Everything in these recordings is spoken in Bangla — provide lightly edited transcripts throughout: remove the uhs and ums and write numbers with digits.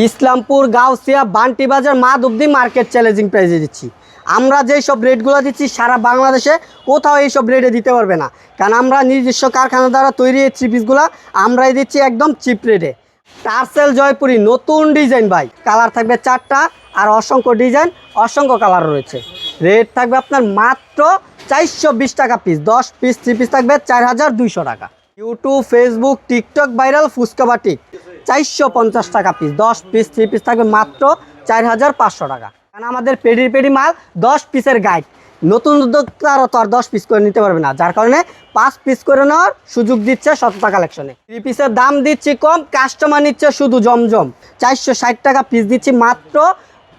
ইসলামপুর গাউসিয়া বান্টি বাজার মাধবদী মার্কেট চ্যালেঞ্জিং প্রাইজে দিচ্ছি। আমরা যেই সব রেটগুলো দিচ্ছি সারা বাংলাদেশে কোথাও এই সব রেটে দিতে পারবে না, কারণ আমরা নিজস্ব কারখানা দ্বারা তৈরি এই থ্রি পিসগুলো আমরাই দিচ্ছি একদম চিপ রেটে। টার্সেল জয়পুরি নতুন ডিজাইন ভাই, কালার থাকবে 4টা আর অসংখ্য ডিজাইন, অসংখ্য কালার রয়েছে। রেট থাকবে আপনার মাত্র 420 টাকা পিস। 10 পিস থ্রি পিস থাকবে 4200 টাকা। YouTube, Facebook, TikTok viral fuchka batik 450 টাকা পিস। 10 পিস থ্রি পিস থাকবে মাত্র 4500 টাকা। কারণ আমাদের পেডি মাল 10 পিসের গাইড, নতুন উদ্যোক্তারা তো আর 10 পিস করে নিতে পারবে না, যার কারণে 5 পিস করে নেওয়ার সুযোগ দিচ্ছে সততা কালেকশনে। থ্রি পিসের দাম দিচ্ছি কম, কাস্টমার নিচ্ছে শুধু জমজম। 460 টাকা পিস দিচ্ছি মাত্র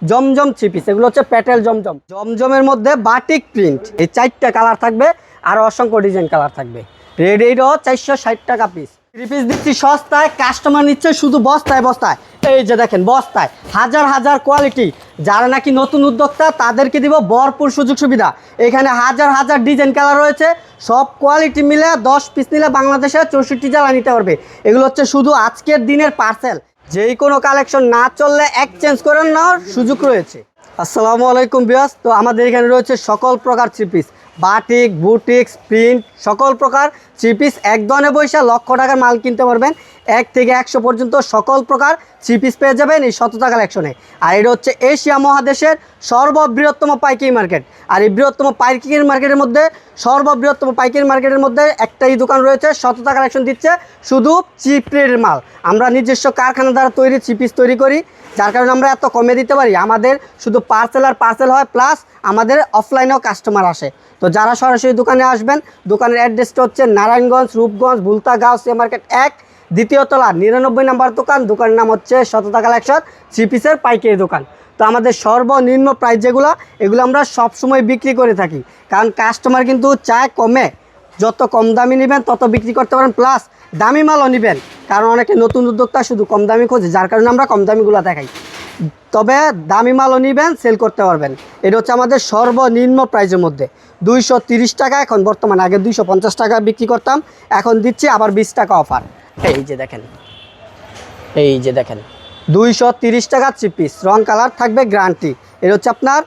জমজম থ্রি পিস। এগুলো হচ্ছে প্যাটেল জমজম। জমজমের মধ্যে বাটিক প্রিন্ট, এই 4টা কালার থাকবে আর অসংখ্য ডিজাইন কালার থাকবে। রেড এইটও 460 টাকা পিস। থ্রি পিস দিচ্ছি সস্তায়, কাস্টমার নিচ্ছে শুধু বস্তায় বস্তায়। এই যে দেখেন বস্তায় হাজার হাজার কোয়ালিটি। যারা নাকি নতুন উদ্যোক্তা তাদেরকে দিব ভরপুর সুযোগ সুবিধা। এখানে হাজার হাজার ডিজাইন কালার রয়েছে, সব কোয়ালিটি মিলে 10 পিস নিলে বাংলাদেশে 64 জেলা নিতে পারবে। এগুলো হচ্ছে শুধু আজকের দিনের পার্সেল। যেই কোনো কালেকশন না চললে এক্সচেঞ্জ করে নেওয়ার সুযোগ রয়েছে। আসসালামু আলাইকুম ভিউয়ার্স। তো আমাদের এখানে রয়েছে সকল প্রকার three piece, batik, boutiques, print, সকল প্রকার থ্রি পিস। এক দোকানে বসে লক্ষ টাকার মাল কিনতে পারবেন। 1 থেকে 100 পর্যন্ত সকল প্রকার থ্রি পিস পেয়ে যাবেন এই সততা কালেকশনে। আর এটা হচ্ছে এশিয়া মহাদেশের সর্ববৃহত্তম পাইকারি মার্কেট। আর এই বৃহত্তম পাইকারি মার্কেটের মধ্যে, সর্ববৃহত্তম পাইকারি মার্কেটের মধ্যে একটাই দোকান রয়েছে, সততা কালেকশন দিচ্ছে শুধু চিপ রেটের মাল। আমরা নিজস্ব কারখানা দ্বারা তৈরি থ্রি পিস তৈরি করি, যার কারণে আমরা এত কমে দিতে পারি। আমাদের শুধু পার্সেল আর পার্সেল হয়, প্লাস আমাদের অফলাইনেও কাস্টমার আসে। তো যারা সরাসরি দোকানে আসবেন, দোকানের অ্যাড্রেসটা হচ্ছে নারায়ণগঞ্জ, রূপগঞ্জ, ভুলতা গাউসিয়া মার্কেট 1, দ্বিতীয় তলা, 99 নম্বর দোকান। দোকানের নাম হচ্ছে সততা কালেকশন থ্রি পিসের পাইকারি দোকান। তো আমাদের সর্বনিম্ন প্রাইস যেগুলো, এগুলো আমরা সবসময় বিক্রি করে থাকি, কারণ কাস্টমার কিন্তু চায় কমে। যত কম দামি নেবেন তত বিক্রি করতে পারেন, প্লাস দামি মালও নেবেন, কারণ অনেকে নতুন উদ্যোক্তা শুধু কম দামি খোঁজে, যার কারণে আমরা কম দামিগুলো দেখাই। তবে দামি মালও নেবেন, সেল করতে পারবেন। এটা হচ্ছে আমাদের সর্বনিম্ন প্রাইজের মধ্যে 230 টাকা এখন বর্তমানে। আগে 250 টাকা বিক্রি করতাম, এখন দিচ্ছি আবার 20 টাকা অফার। এই যে দেখেন, এই যে দেখেন 230 টাকা থ্রি পিস, রং কালার থাকবে গ্যারান্টি। এটা হচ্ছে আপনার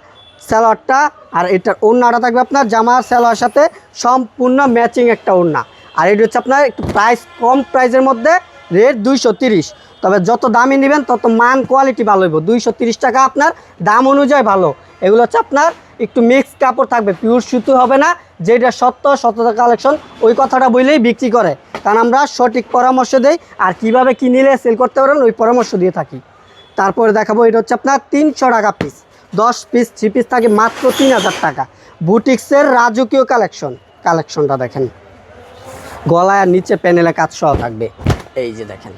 সালোয়ারটা, আর এটার ওড়নাটা থাকবে আপনার জামার সালোয়ার সাথে সম্পূর্ণ ম্যাচিং একটা ওড়না। আর এটা হচ্ছে আপনার একটু প্রাইস কম, প্রাইসের মধ্যে রেট 230। তবে যত দামি নেবেন তত মান কোয়ালিটি ভালো হইব। 230 টাকা আপনার দাম অনুযায়ী ভালো। এগুলো হচ্ছে আপনার একটু মিক্স কাপড় থাকবে, পিওর সুতো হবে না। যেটা সততা কালেকশন ওই কথাটা বললেই বিক্রি করে, কারণ আমরা সঠিক পরামর্শ দেই, আর কিভাবে কী নিলে সেল করতে পারেন ওই পরামর্শ দিয়ে থাকি। তারপরে দেখাবো, এটা হচ্ছে আপনার 300 টাকা পিস। 10 পিস থ্রি পিস থাকে মাত্র 3000 টাকা। বুটিক্সের রাজকীয় কালেকশনটা দেখেন, গলায় আর নিচে প্যানেলে কাজ সহ থাকবে। এই যে দেখেন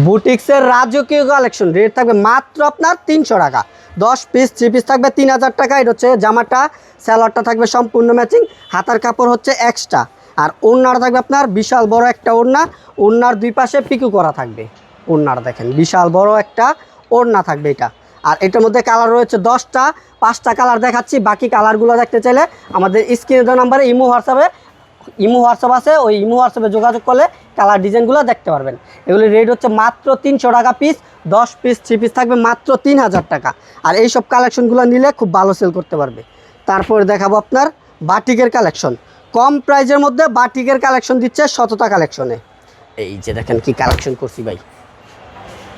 বুটিক্সের রাজকীয় কালেকশন, রেট থাকবে মাত্র আপনার 300 টাকা। 10 পিস থ্রি পিস থাকবে 3000 টাকা। এটা হচ্ছে জামাটা, স্যালোয়ারটা থাকবে সম্পূর্ণ ম্যাচিং, হাতার কাপড় হচ্ছে এক্সট্রা, আর ওড়নাটা থাকবে আপনার বিশাল বড় একটা ওড়না। ওড়নার দুই পাশে পিকু করা থাকবে। ওড়নাটা দেখেন বিশাল বড় একটা ওড়না থাকবে এটা। আর এটার মধ্যে কালার রয়েছে 10টা, 5টা কালার দেখাচ্ছি। বাকি কালারগুলো দেখতে চাইলে আমাদের স্ক্রিনে দেওয়া নাম্বারে ইমো হোয়াটসঅ্যাপ আছে, ওই ইমো হোয়াটসঅ্যাপে যোগাযোগ করলে কালার ডিজাইনগুলো দেখতে পারবেন। এগুলির রেট হচ্ছে মাত্র 300 টাকা পিস। 10 পিস থ্রি পিস থাকবে মাত্র 3000 টাকা। আর এই সব কালেকশনগুলো নিলে খুব ভালো সেল করতে পারবে। তারপরে দেখাবো আপনার বাটিকের কালেকশন, কম প্রাইজের মধ্যে বাটিকের কালেকশন দিচ্ছে সততা কালেকশনে। এই যে দেখেন কি কালেকশন করছি ভাই,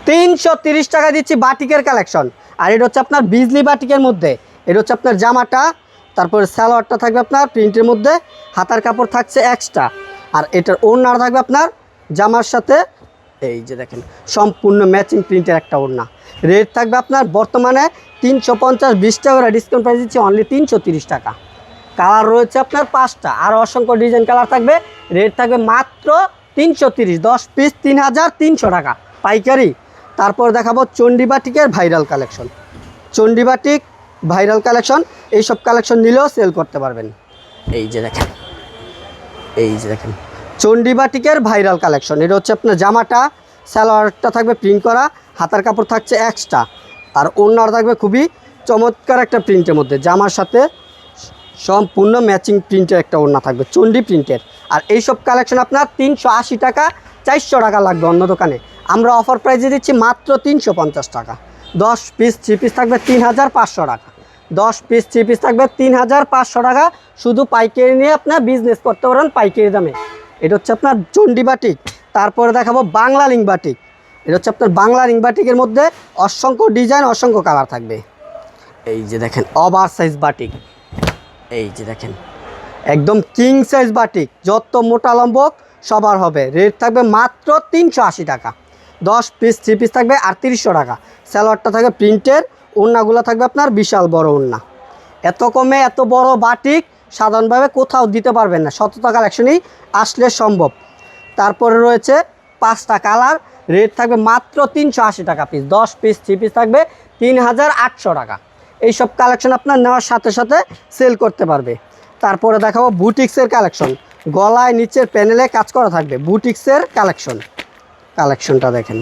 330 টাকা দিচ্ছি বাটিকের কালেকশন। আর এটা হচ্ছে আপনার বিজলি বাটিকের মধ্যে। এটা হচ্ছে আপনার জামাটা, তারপরে সালোয়ারটা থাকবে আপনার প্রিন্টের মধ্যে, হাতার কাপড় থাকছে এক্সট্রা, আর এটার ওড়না থাকবে আপনার জামার সাথে। এই যে দেখেন সম্পূর্ণ ম্যাচিং প্রিন্টের একটা ওড়না। রেট থাকবে আপনার বর্তমানে 350, 20 টাকা করে ডিসকাউন্ট প্রাইস দিচ্ছি অনলি 330 টাকা। কালার রয়েছে আপনার 5টা, আর অসংখ্য ডিজাইন কালার থাকবে। রেট থাকবে মাত্র 330। 10 পিস 3300 টাকা পাইকারি। তারপর দেখাবো চণ্ডীবাটিকের ভাইরাল কালেকশন। চণ্ডীবাটিক ভাইরাল কালেকশন, এইসব কালেকশন নিলেও সেল করতে পারবেন। এই যে দেখেন, এই যে দেখেন চণ্ডীবাটিকের ভাইরাল কালেকশন। এটা হচ্ছে আপনার জামাটা, সালোয়ারটা থাকবে প্রিন্ট করা, হাতার কাপড় থাকছে এক্সট্রা, আর ওড়নাটা থাকবে খুবই চমৎকার একটা প্রিন্টের মধ্যে, জামার সাথে সম্পূর্ণ ম্যাচিং প্রিন্টের একটা ওড়না থাকবে, চণ্ডী প্রিন্টের। আর এইসব কালেকশন আপনার 380 টাকা, 400 টাকা লাগবে অন্য দোকানে। আমরা অফার প্রাইজে দিচ্ছি মাত্র 350 টাকা। 10 পিস 3 পিস থাকবে 3500 টাকা। 10 পিস 3 পিস থাকবে 3500 টাকা। শুধু পাইকারি নিয়ে আপনার বিজনেস করতে পারেন পাইকারি দামে। এটা হচ্ছে আপনার চন্ডী বাটিক। তারপরে দেখাবো বাংলা লিঙ্ক বাটিক। এটা হচ্ছে আপনার বাংলা লিঙ্ক বাটিকের মধ্যে অসংখ্য ডিজাইন, অসংখ্য কালার থাকবে। এই যে দেখেন ওভার সাইজ বাটিক, এই যে দেখেন একদম কিং সাইজ বাটিক, যত মোটা লম্বক সবার হবে। রেট থাকবে মাত্র 380 টাকা। 10 পিস 3 পিস থাকবে 3800 টাকা। সালোয়ারটা থাকবে প্রিন্টের, ওড়নাগুলো থাকবে আপনার বিশাল বড় ওড়না। এত কমে এত বড় বাটিক সাধারণভাবে কোথাও দিতে পারবেন না, সততা কালেকশনই আসলে সম্ভব। তারপরে রয়েছে 5টা কালার, রেট থাকবে মাত্র 380 টাকা পিস। 10 পিস 3 পিস থাকবে 3800 টাকা। এইসব কালেকশন আপনার নেওয়ার সাথে সাথে সেল করতে পারবে। তারপরে দেখাবো বুটিক্সের কালেকশন, গলায় নিচের প্যানেলে কাজ করা থাকবে। বুটিক্সের কালেকশনটা দেখেন,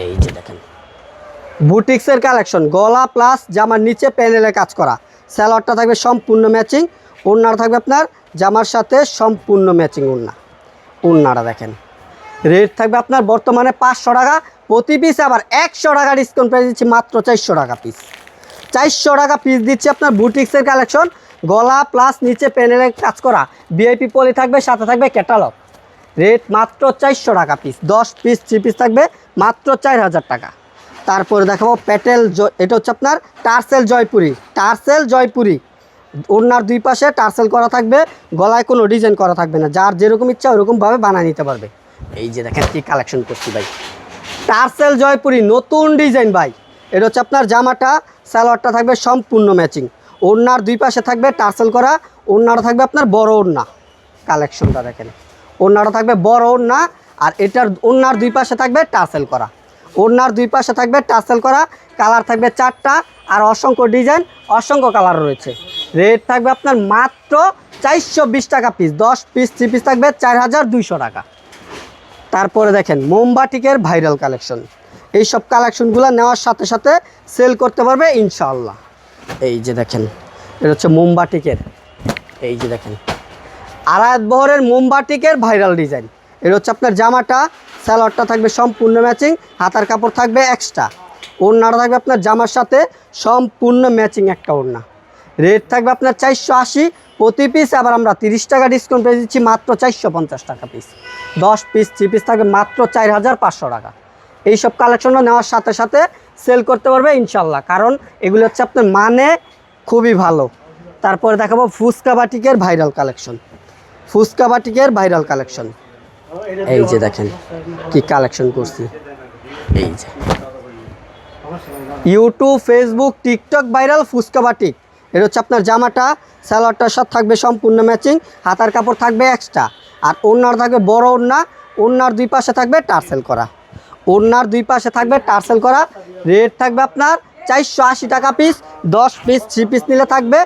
এই যে দেখেন বুটিক্সের কালেকশন, গলা প্লাস জামার নিচে প্যানেলে কাজ করা। সালোয়ারটা থাকবে সম্পূর্ণ ম্যাচিং, ওড়নাটা থাকবে আপনার জামার সাথে সম্পূর্ণ ম্যাচিং ওড়নাটা দেখেন। রেট থাকবে আপনার বর্তমানে 500 টাকা প্রতি পিস, আবার 100 টাকা ডিসকাউন্ট প্রাইস দিচ্ছি মাত্র 400 টাকা পিস। 400 টাকা পিস দিচ্ছে আপনার বুটিক্সের কালেকশন, গলা প্লাস নিচে প্যানেলে কাজ করা, ভিআইপি পলি থাকবে, সাথে থাকবে ক্যাটালগ। রেট মাত্র 400 টাকা পিস। 10 পিস 3 পিস থাকবে মাত্র 4000 টাকা। তারপরে দেখাবো এটা হচ্ছে আপনার টার্সেল জয়পুরি। ওড়নার দুই পাশে টার্সেল করা থাকবে, গলায় কোনো ডিজাইন করা থাকবে না, যার যেরকম ইচ্ছা ওরকমভাবে বানিয়ে নিতে পারবে। এই যে দেখেন কি কালেকশন করছি ভাই, টার্সেল জয়পুরি নতুন ডিজাইন ভাই। এটা হচ্ছে আপনার জামাটা, সালোয়ারটা থাকবে সম্পূর্ণ ম্যাচিং, ওড়নার দুই পাশে থাকবে টার্সেল করা, ওড়নাটা থাকবে আপনার বড় ওড়না। কালেকশনটা দেখেন, ওড়নাটা থাকবে বড় ওড়না, আর এটার ওড়নার দুই পাশে থাকবে টার্সেল করা, ওড়নার দুই পাশে থাকবে টার্সেল করা। কালার থাকবে 4টা, আর অসংখ্য ডিজাইন, অসংখ্য কালার রয়েছে। রেট থাকবে আপনার মাত্র 420 টাকা পিস। 10 পিস 3 পিস থাকবে 4200 টাকা। তারপরে দেখেন মোমবাটিকের ভাইরাল কালেকশন, এইসব কালেকশনগুলো নেওয়ার সাথে সাথে সেল করতে পারবে ইনশাআল্লাহ। এই যে দেখেন এটা হচ্ছে মোমবাটিকের, এই যে দেখেন আড়ায়াত বহরের মোমবাটিকের ভাইরাল ডিজাইন। এটা হচ্ছে আপনার জামাটা, সালোয়ারটা থাকবে সম্পূর্ণ ম্যাচিং, হাতার কাপড় থাকবে এক্সট্রা, ওড়নাটা থাকবে আপনার জামার সাথে সম্পূর্ণ ম্যাচিং একটা ওড়না। রেট থাকবে আপনার 480 প্রতি পিস, আবার আমরা 30 টাকা ডিসকাউন্ট পেয়ে দিচ্ছি মাত্র 450 টাকা পিস। 10 পিস 3 পিস থাকবে মাত্র 4500 টাকা। এইসব কালেকশনও নেওয়ার সাথে সাথে সেল করতে পারবে ইনশাল্লাহ, কারণ এগুলো হচ্ছে আপনার মানে খুবই ভালো। তারপরে দেখাবো ফুচকা বাটিকের ভাইরাল কালেকশন, এই যে দেখেন কি কালেকশন করছি। এই যে YouTube, Facebook, TikTok viral fuchka batik. এটা হচ্ছে আপনার জামাটা, সালোয়ারটার সাথে থাকবে সম্পূর্ণ ম্যাচিং, হাতার কাপড় থাকবে এক্সট্রা, আর ওড়নার থাকবে বড় ওড়না, ওড়নার দুই পাশে থাকবে টার্সেল করা, রেট থাকবে আপনার 480 টাকা পিস। 10 পিস 3 পিস নিলে থাকবে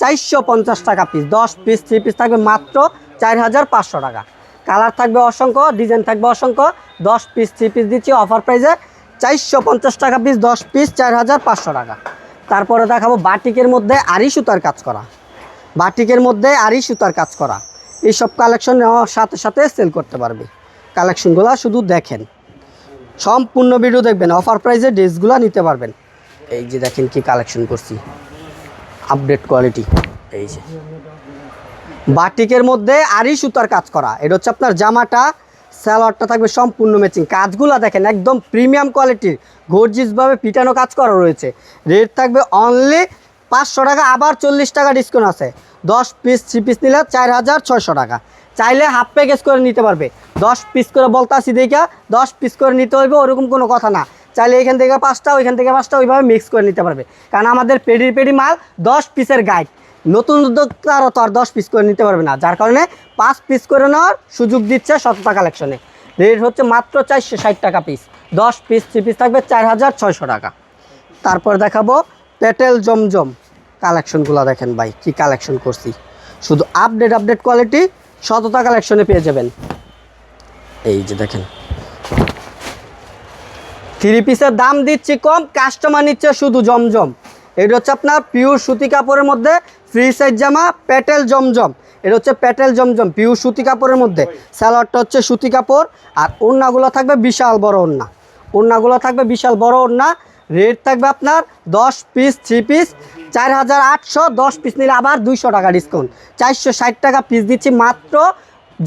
450 টাকা পিস। 10 পিস 3 পিস থাকবে মাত্র 4500 টাকা। কালার থাকবে অসংখ্য, ডিজাইন থাকবে অসংখ্য। 10 পিস 3 পিস দিচ্ছি অফার প্রাইসে 450 টাকা পিস। 10 পিস 4500 টাকা। তারপরে দেখাবো বাটিকের মধ্যে আরি সুতার কাজ করা, এইসব কালেকশন নেওয়ার সাথে সাথে সেল করতে পারবে। কালেকশনগুলো শুধু দেখেন, সম্পূর্ণ ভিডিও দেখবেন, অফার প্রাইসে ড্রেসগুলো নিতে পারবেন। এই যে দেখেন কি কালেকশন করছি, আপডেট কোয়ালিটি। এই যে বাটিকের মধ্যে আরি সুতার কাজ করা, এটা হচ্ছে আপনার জামাটা, সালোয়ারটা থাকবে সম্পূর্ণ ম্যাচিং। কাজগুলো দেখেন একদম প্রিমিয়াম কোয়ালিটির, গর্জিয়াসভাবে পিটানো কাজ করা রয়েছে। রেট থাকবে অনলি 500 টাকা, আবার 40 টাকা ডিসকাউন্ট আছে। 10 পিস 3 পিস নিলে 4600 টাকা। চাইলে হাফ প্যাকেজ করে নিতে পারবে। 10 পিস করে বলতে আসি দেখা 10 পিস করে নিতে হইবে ওরকম কোনো কথা না, চাইলে এখান থেকে 5টা ওইখান থেকে 5টা ওইভাবে মিক্স করে নিতে পারবে, কারণ আমাদের পেডি মাল 10 পিসের গাইড। নতুন উদ্যোক্তারা তো আর 10 পিস করে নিতে পারবে না, যার কারণে 5 পিস করে নেওয়ার সুযোগ দিচ্ছে সততা কালেকশনে। রেট হচ্ছে মাত্র 460 টাকা পিস। 10 পিস 3 পিস থাকবে 4600 টাকা। তারপর দেখাবো পেটেল জমজম কালেকশনগুলো, দেখেন ভাই কি কালেকশন করছি, শুধু আপডেট কোয়ালিটি সততা কালেকশনে পেয়ে যাবেন। এই যে দেখেন 3 পিসের দাম দিচ্ছি কম, কাস্টমার নিচ্ছে শুধু জমজম। এটা হচ্ছে আপনার পিওর সুতি কাপড়ের মধ্যে ফ্রি সাইজ জামা, প্যাটেল জমজম। এটা হচ্ছে প্যাটেল জমজম পিওর সুতি কাপড়ের মধ্যে। সালোয়ারটা হচ্ছে সুতি কাপড়, আর ওড়নাগুলো থাকবে বিশাল বড় ওড়না। ওড়নাগুলো থাকবে বিশাল বড় ওড়না। রেট থাকবে আপনার 10 পিস 3 পিস 4800, 10 পিস নিলে আবার 200 টাকা ডিসকাউন্ট, 460 টাকা পিস দিচ্ছি মাত্র।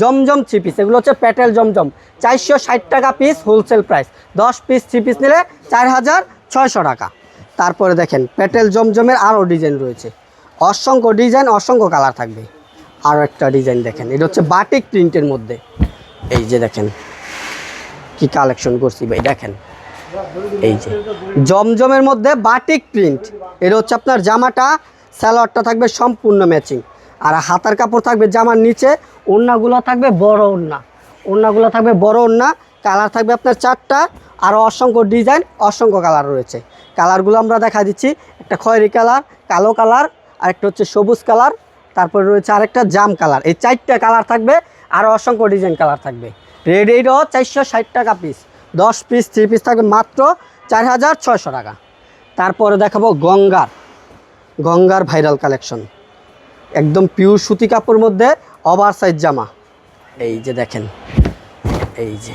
জমজম 3 পিস, এগুলো হচ্ছে প্যাটেল জমজম, 460 টাকা piece wholesale price. 10 piece 3 piece নিলে 4600 টাকা। তারপরে দেখেন প্যাটেল জমজমের আরও ডিজাইন রয়েছে, অসংখ্য ডিজাইন, অসংখ্য কালার থাকবে। আরও একটা ডিজাইন দেখেন, এটা হচ্ছে বাটিক প্রিন্টের মধ্যে। এই যে দেখেন কি কালেকশন করছি ভাই, দেখেন এই যে জমজমের মধ্যে বাটিক প্রিন্ট। এটা হচ্ছে আপনার জামাটা, সালোয়ারটা থাকবে সম্পূর্ণ ম্যাচিং, আর হাতার কাপড় থাকবে জামার নিচে। ওড়নাগুলো থাকবে বড় ওড়না, ওড়নাগুলো থাকবে বড় ওড়না। কালার থাকবে আপনার 4টা, আরও অসংখ্য ডিজাইন, অসংখ্য কালার রয়েছে। কালারগুলো আমরা দেখা দিচ্ছি, একটা খয়েরি কালার, কালো কালার, আর একটা হচ্ছে সবুজ কালার, তারপরে রয়েছে আরেকটা জাম কালার। এই 4টা কালার থাকবে, আরও অসংখ্য ডিজাইন কালার থাকবে। রেড এইটাও 460 টাকা পিস, 10 পিস 3 পিস থাকবে মাত্র 4600 টাকা। তারপরে দেখাবো গঙ্গার, গঙ্গার ভাইরাল কালেকশন, একদম পিওর সুতি কাপড়ের মধ্যে ওভার সাইজ জামা। এই যে দেখেন, এই যে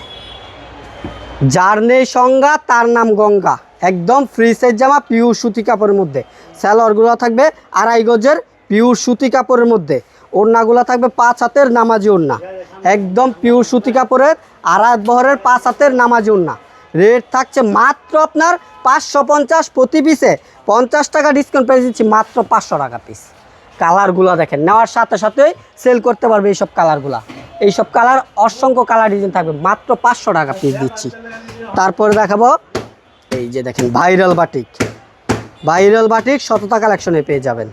যার নেই সংজ্ঞা তার নাম গঙ্গা, একদম ফ্রি সাইজ জামা পিওর সুতি কাপড়ের মধ্যে। সালোয়ারগুলো থাকবে 2.5 গজের পিওর সুতি কাপড়ের মধ্যে। ওড়নাগুলো থাকবে 5 হাতের নামাজি ওড়না, একদম পিওর সুতি কাপড়ের, 2.5 বহরের 5 হাতের নামাজি ওড়না। রেট থাকছে মাত্র আপনার 550 প্রতি পিসে, 50 টাকা ডিসকাউন্ট পেয়ে দিচ্ছি মাত্র 500 টাকা পিস। কালারগুলো দেখেন, নেওয়ার সাথে সাথেই সেল করতে পারবে এইসব কালারগুলা। এইসব কালার অসংখ্য কালার ডিজাইন থাকবে, মাত্র 500 টাকা পিস দিচ্ছি। তারপরে দেখাবো এই যে দেখেন ভাইরাল বাটিক, ভাইরাল বাটিক শততা কালেকশনে পেয়ে যাবেন।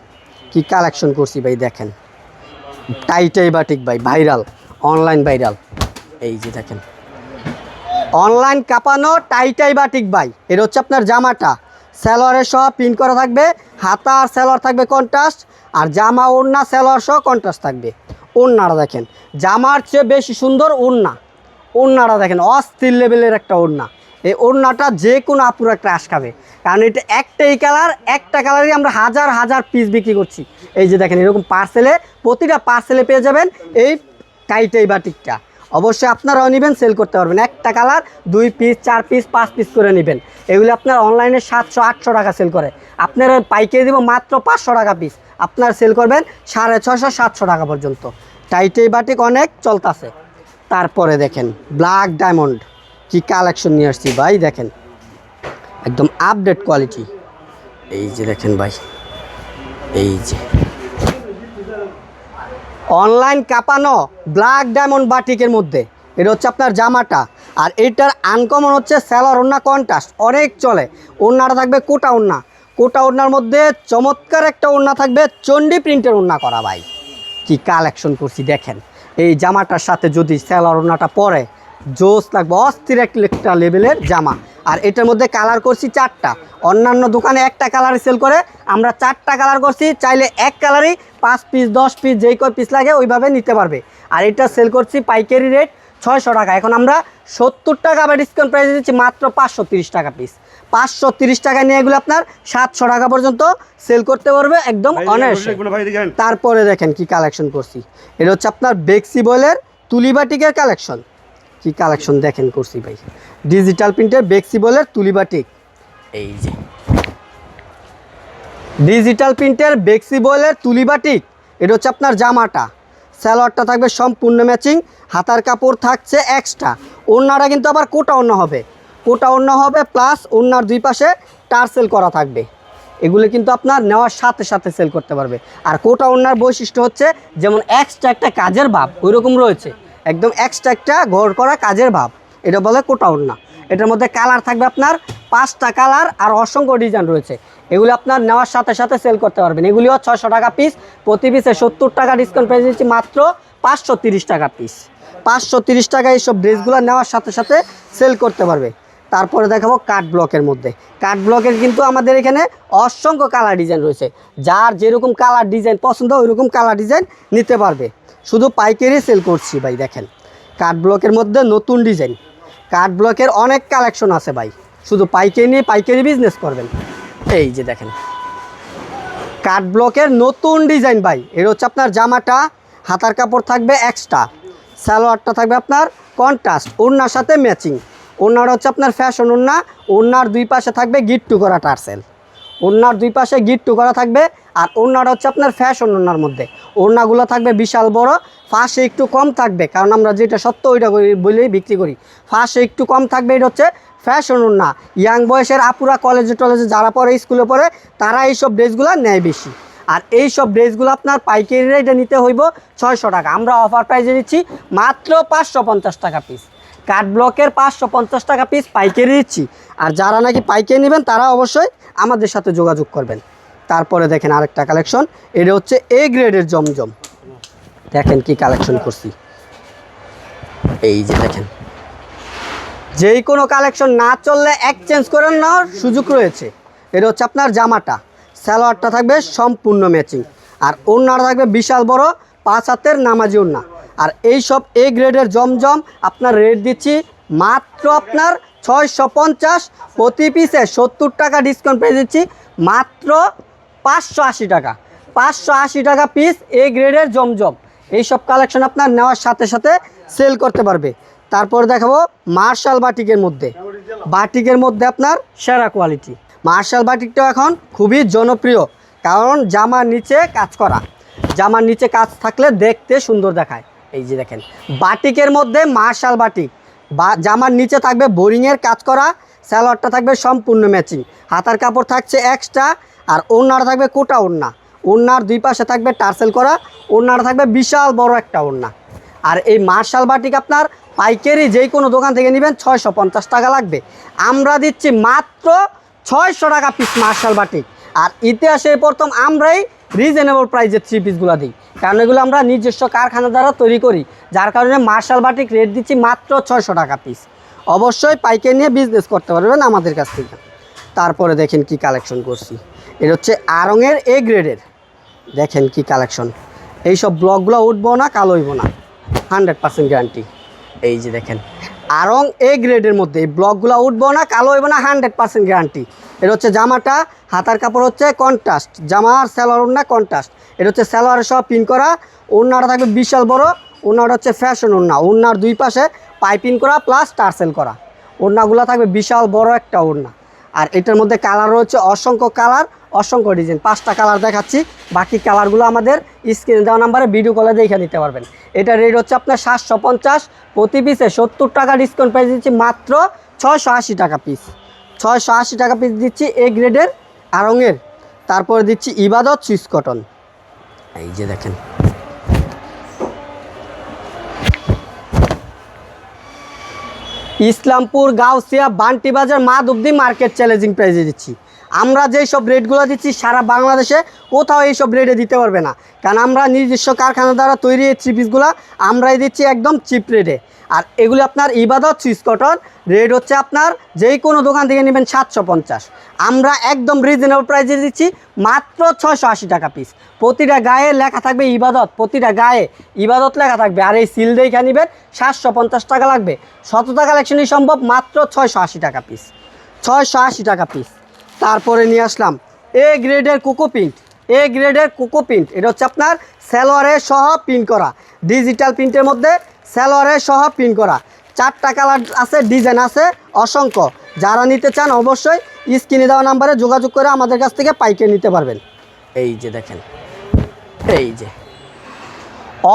কি কালেকশন করছি ভাই, দেখেন টাইটাই বাটিক ভাই, ভাইরাল, অনলাইন ভাইরাল। এই যে দেখেন অনলাইন কাঁপানো টাইটাই বাটিক ভাই। এটা হচ্ছে আপনার জামাটা, সালোয়ারের সহ প্রিন্ট করা থাকবে, হাতা আর সালোয়ার থাকবে কন্ট্রাস্ট, আর জামা ওড়না সালোয়ার সহ কন্ট্রাস্ট থাকবে। ওড়নাটা দেখেন জামার চেয়ে বেশি সুন্দর ওড়না, ওড়নাটা দেখেন অস্থির লেভেলের একটা ওড়না। এই ওড়নাটা যে কোনো আপুরা ক্রাশ খাবে, কারণ এটা একটাই কালার, একটা কালারই আমরা হাজার হাজার পিস বিক্রি করছি। এই যে দেখেন এরকম পার্সেলে, প্রতিটা পার্সেলে পেয়ে যাবেন এই টাইটাই বাটিকটা। অবশ্যই আপনারাও নেবেন, সেল করতে পারবেন। একটা কালার 2 পিস 4 পিস 5 পিস করে নেবেন। এগুলি আপনার অনলাইনে 700-800 টাকা সেল করে, আপনারা পাইকারি দিব মাত্র 500 টাকা পিস, আপনার সেল করবেন 650-700 টাকা পর্যন্ত। টাইটাই বাটিক অনেক চলতেছে। তারপরে দেখেন ব্ল্যাক ডায়মন্ড, কি কালেকশন নিয়ে আসছি ভাই, দেখেন একদম আপডেট কোয়ালিটি। এই যে দেখেন ভাই, এই যে অনলাইন কাঁপানো ব্ল্যাক ডায়মন্ড বাটিকের মধ্যে। এটা হচ্ছে আপনার জামাটা, আর এটার আনকমন হচ্ছে সালোয়ার ওড়না কন্ট্রাস্ট, অনেক চলে। ওড়নাটা থাকবে কোটা ওড়না, কোটা ওড়নার মধ্যে চমৎকার একটা ওড়না থাকবে, চণ্ডী প্রিন্টের ওড়না করা ভাই। কি কালেকশন করছি দেখেন, এই জামাটার সাথে যদি সালোয়ার ওড়নাটা পরে জোস লাগবে, অস্থির একটা লেভেলের জামা। আর এটার মধ্যে কালার করছি 4টা, অন্যান্য দোকানে একটা কালারই সেল করে, আমরা 4টা কালার করছি। চাইলে এক কালারই 5 পিস 10 পিস যেই কয় পিস লাগে ওইভাবে নিতে পারবে। আর এটা সেল করছি পাইকারি রেট 600 টাকা, এখন আমরা 70 টাকা আবার ডিসকাউন্ট প্রাইস দিচ্ছি মাত্র 530 টাকা পিস। 530 টাকা নিয়ে এগুলো আপনার 700 টাকা পর্যন্ত সেল করতে পারবে একদম অনায়াসে। তারপরে দেখেন কি কালেকশন করছি, এটা হচ্ছে আপনার বেক্সি বয়েলের তুলি বাটিকের কালেকশন। কি কালেকশন দেখেন করছি ভাই, ডিজিটাল প্রিন্টের বেক্সি বয়েলের তুলি বাটিক। এই যে ডিজিটাল প্রিন্টের বেক্সি বয়েলের তুলি বাটিক। এটা হচ্ছে আপনার জামাটা, সালোয়ারটা থাকবে সম্পূর্ণ ম্যাচিং, হাতার কাপড় থাকছে এক্সট্রা। ওড়নাটা কিন্তু আবার কোটা ওড়না হবে, কোটা ওড়না হবে, প্লাস ওড়নার 2 পাশে টার্সেল করা থাকবে। এগুলো কিন্তু আপনার নেওয়ার সাথে সাথে সেল করতে পারবে। আর কোটা ওড়নার বৈশিষ্ট্য হচ্ছে যেমন এক্সট্রা একটা কাজের ভাব ওই রকম রয়েছে, একদম এক্সট্রা একটা ঘর করা কাজের ভাব, এটা বলে কোটা ওড়না। এটার মধ্যে কালার থাকবে আপনার 5টা কালার, আর অসংখ্য ডিজাইন রয়েছে। এগুলি আপনার নেওয়ার সাথে সাথে সেল করতে পারবেন। এগুলিও 600 টাকা পিস, প্রতি পিসে 70 টাকা ডিসকাউন্ট পেয়ে দিচ্ছি মাত্র 530 টাকা পিস। 530 টাকা এইসব ড্রেসগুলো নেওয়ার সাথে সাথে সেল করতে পারবে। তারপরে দেখাবো কাট ব্লকের মধ্যে। কাট ব্লকের কিন্তু আমাদের এখানে অসংখ্য কালার ডিজাইন রয়েছে, যার যেরকম কালার ডিজাইন পছন্দ ওইরকম কালার ডিজাইন নিতে পারবে। শুধু পাইকারি সেল করছি ভাই। দেখেন কাট ব্লকের মধ্যে নতুন ডিজাইন, কাট ব্লকের অনেক কালেকশন আছে ভাই, শুধু পাইকারি নিয়ে পাইকারি বিজনেস করবেন। এই যে দেখেন কাট ব্লকের নতুন ডিজাইন ভাই। এর হচ্ছে আপনার জামাটা হাতার কাপড় থাকবে এক্সট্রা, সালোয়ারটা থাকবে আপনার কন্ট্রাস্ট, ওড়নার সাথে ম্যাচিং। ওড়নার হচ্ছে আপনার ফ্যাশন ওড়না, ওড়নার দুই পাশে থাকবে গিট্টু করা টার্সেল, ওড়নার দুই পাশে গিট্টু করা থাকবে। আর ওড়নাটা হচ্ছে আপনার ফ্যাশন ওড়নার মধ্যে, ওড়নাগুলো থাকবে বিশাল বড়, ফাঁসে একটু কম থাকবে, কারণ আমরা যেটা সত্য ওইটা বলেই বিক্রি করি, ফাঁসে একটু কম থাকবে। এটা হচ্ছে ফ্যাশন ওড়না। ইয়াং বয়সের আপুরা কলেজে টলেজে যারা পড়ে, স্কুলে পড়ে, তারা এইসব ড্রেসগুলো নেয় বেশি। আর এই সব ড্রেসগুলো আপনার পাইকারি রেটে নিতে হইব 600 টাকা। আমরা অফার প্রাইসে দিচ্ছি মাত্র 550 টাকা পিস। কাট ব্লকের 550 টাকা পিস পাইকারি দিচ্ছি। আর যারা নাকি পাইকারি নেবেন তারা অবশ্যই আমাদের সাথে যোগাযোগ করবেন। তারপরে দেখেন আরেকটা কালেকশন, এটা হচ্ছে এ গ্রেডের জমজম। দেখেন কি কালেকশন করছি, এই যে দেখেন, যেই কোনো কালেকশন না চললে এক্সচেঞ্জ করে নেওয়ার সুযোগ রয়েছে। এটা হচ্ছে আপনার জামাটা, সালোয়ারটা থাকবে সম্পূর্ণ ম্যাচিং, আর ওড়নাটা থাকবে বিশাল বড় 5 হাতের নামাজি ওড়না। আর এই সব এ গ্রেডের জমজম আপনার রেট দিচ্ছি মাত্র আপনার 650, প্রতি পিসে 70 টাকা ডিসকাউন্ট পেয়ে দিচ্ছি মাত্র 580 টাকা। 580 টাকা পিস এ গ্রেডের জমজম। এইসব কালেকশন আপনার নেওয়ার সাথে সাথে সেল করতে পারবে। তারপর দেখাবো মার্শাল বাটিকের মধ্যে, বাটিকের মধ্যে আপনার সেরা কোয়ালিটি। মার্শাল বাটিকটাও এখন খুবই জনপ্রিয়, কারণ জামার নিচে কাজ করা, জামার নিচে কাজ থাকলে দেখতে সুন্দর দেখায়। এই যে দেখেন বাটিকের মধ্যে মার্শাল বাটিক, জামার নিচে থাকবে বোরিংয়ের কাজ করা, সালোয়ারটা থাকবে সম্পূর্ণ ম্যাচিং, হাতার কাপড় থাকছে এক্সট্রা, আর ওড়নাটা থাকবে কোটা ওড়না, ওড়নার দুই পাশে থাকবে টার্সেল করা, ওড়নাটা থাকবে বিশাল বড় একটা ওড়না। আর এই মার্শাল বাটিক আপনার পাইকারি যেই কোনো দোকান থেকে নেবেন 650 টাকা লাগবে, আমরা দিচ্ছি মাত্র 600 টাকা পিস মার্শাল বাটিক। আর ইতিহাসে প্রথম আমরাই রিজনেবল প্রাইসে 3 পিসগুলো দিই, কারণ এগুলো আমরা নিজস্ব কারখানা দ্বারা তৈরি করি, যার কারণে মার্শাল বাটিক রেট দিচ্ছি মাত্র 600 টাকা পিস। অবশ্যই পাইকারি নিয়ে বিজনেস করতে পারবেন আমাদের কাছ থেকে। তারপরে দেখেন কি কালেকশন করছি, এটা হচ্ছে আড়ংয়ের এ গ্রেডের। দেখেন কি কালেকশন, এইসব ব্লকগুলো উঠবো না, কালো হইব না, 100% গ্যারান্টি। এই যে দেখেন আড়ং এ গ্রেডের মধ্যে এই ব্লকগুলো উঠবো না, কালো হইব না, 100% গ্যারান্টি। এটা হচ্ছে জামাটা, হাতার কাপড় হচ্ছে কন্ট্রাস্ট, জামার সালোয়ার ওড়না কন্ট্রাস্ট। এটা হচ্ছে সালোয়ারের সব পিন করা, ওড়নাটা থাকবে বিশাল বড়, ওড়নাটা হচ্ছে ফ্যাশন ওড়না, ওড়নার দুই পাশে পাইপিং করা প্লাস টার্সেল করা, ওড়নাগুলো থাকবে বিশাল বড় একটা ওড়না। আর এটার মধ্যে কালার রয়েছে অসংখ্য কালার, অসংখ্য ডিজাইন, 5টা কালার দেখাচ্ছি, বাকি কালারগুলো আমাদের স্ক্রিনে দেওয়া নাম্বারে ভিডিও কলে দেখে নিতে পারবেন। এটা রেট হচ্ছে আপনার 750, প্রতি পিসে 70 টাকা ডিসকাউন্ট পেয়ে দিচ্ছি মাত্র 680 টাকা পিস। 680 টাকা পিস দিচ্ছি এ গ্রেডের আড়ংয়ের। তারপরে দিচ্ছি ইবাদত সুইস কটন। এই যে দেখেন ইসলামপুর, গাউসিয়া, বান্টি বাজার, মাধবদী মার্কেট চ্যালেঞ্জিং প্রাইসে দিচ্ছি। আমরা যেই সব রেটগুলো দিচ্ছি সারা বাংলাদেশে কোথাও এই সব রেটে দিতে পারবে না, কারণ আমরা নিজস্ব কারখানা দ্বারা তৈরি এই 3 পিসগুলো আমরাই দিচ্ছি একদম চিপ রেটে। আর এগুলো আপনার ইবাদত সুইস কটন রেট হচ্ছে আপনার যেই কোনো দোকান থেকে নেবেন 750, আমরা একদম রিজনেবল প্রাইসে দিচ্ছি মাত্র 680 টাকা পিস। প্রতিটা গায়ে লেখা থাকবে ইবাদত, প্রতিটা গায়ে ইবাদত লেখা থাকবে। আর এই সিল দেখে নেবেন 750 টাকা লাগবে। সততা কালেকশনই সম্ভব মাত্র 680 টাকা পিস, 680 টাকা পিস। তারপরে নিয়ে আসলাম এ গ্রেডের কোকো প্রিন্ট, এ গ্রেডের কোকো প্রিন্ট। এটা হচ্ছে আপনার সালোয়ারের সহ প্রিন্ট করা, ডিজিটাল প্রিন্টের মধ্যে সালোয়ারের সহ প্রিন্ট করা, 4টা কালার আছে, ডিজাইন আছে অসংখ্য। যারা নিতে চান অবশ্যই স্ক্রিনে দেওয়া নাম্বারে যোগাযোগ করে আমাদের কাছ থেকে পাইকারি নিতে পারবেন। এই যে দেখেন, এই যে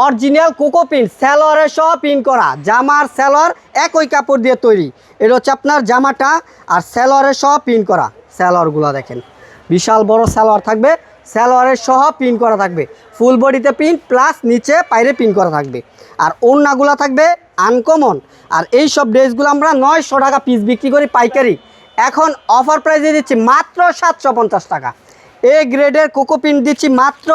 অরিজিনাল কোকো প্রিন্ট, সালোয়ারের সহ প্রিন্ট করা, জামার সালোয়ার একই কাপড় দিয়ে তৈরি। এটা হচ্ছে আপনার জামাটা আর সালোয়ারের সহ প্রিন্ট করা। সালোয়ারগুলো দেখেন বিশাল বড় সালোয়ার থাকবে, সালোয়ারের সহ প্রিন্ট করা থাকবে, ফুল বডিতে প্রিন্ট প্লাস নিচে পাইরে প্রিন্ট করা থাকবে। আর ওড়নাগুলো থাকবে আনকমন। আর এই সব ড্রেসগুলো আমরা 900 টাকা পিস বিক্রি করি পাইকারি, এখন অফার প্রাইসে দিচ্ছি মাত্র 750 টাকা। এ গ্রেডের কোকো প্রিন্ট দিচ্ছি মাত্র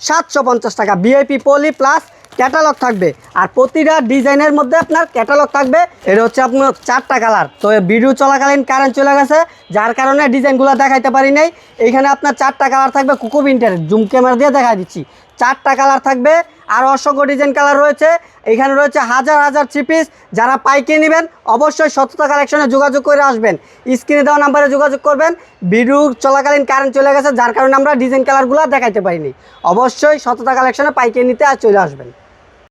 750 টাকা। ভিআইপি পলি প্লাস ক্যাটালগ থাকবে, আর প্রতিটা ডিজাইনের মধ্যে আপনার ক্যাটালগ থাকবে। এটা হচ্ছে আপনার 4টা কালার, তো ভিডিও চলাকালীন কারেন্ট চলে গেছে, যার কারণে ডিজাইনগুলো দেখাইতে পারি নাই। এইখানে আপনার 4টা কালার থাকবে কোকো প্রিন্টের, জুম ক্যামেরা দিয়ে দেখা দিচ্ছি। 4টা কালার থাকবে, আর অসংখ্য ডিজাইন কালার রয়েছে। এখানে রয়েছে হাজার হাজার থ্রি পিস। যারা পাইকারি নেবেন অবশ্যই সততা কালেকশনে যোগাযোগ করে আসবেন। স্ক্রিনে দেওয়া নাম্বারে যোগাযোগ করবেন। ভিডিও চলাকালীন কারেন্ট চলে গেছে, যার কারণে আমরা ডিজাইন কালারগুলো দেখাইতে পারিনি। অবশ্যই সততা কালেকশনে পাইকারি নিতে আর চলে আসবেন।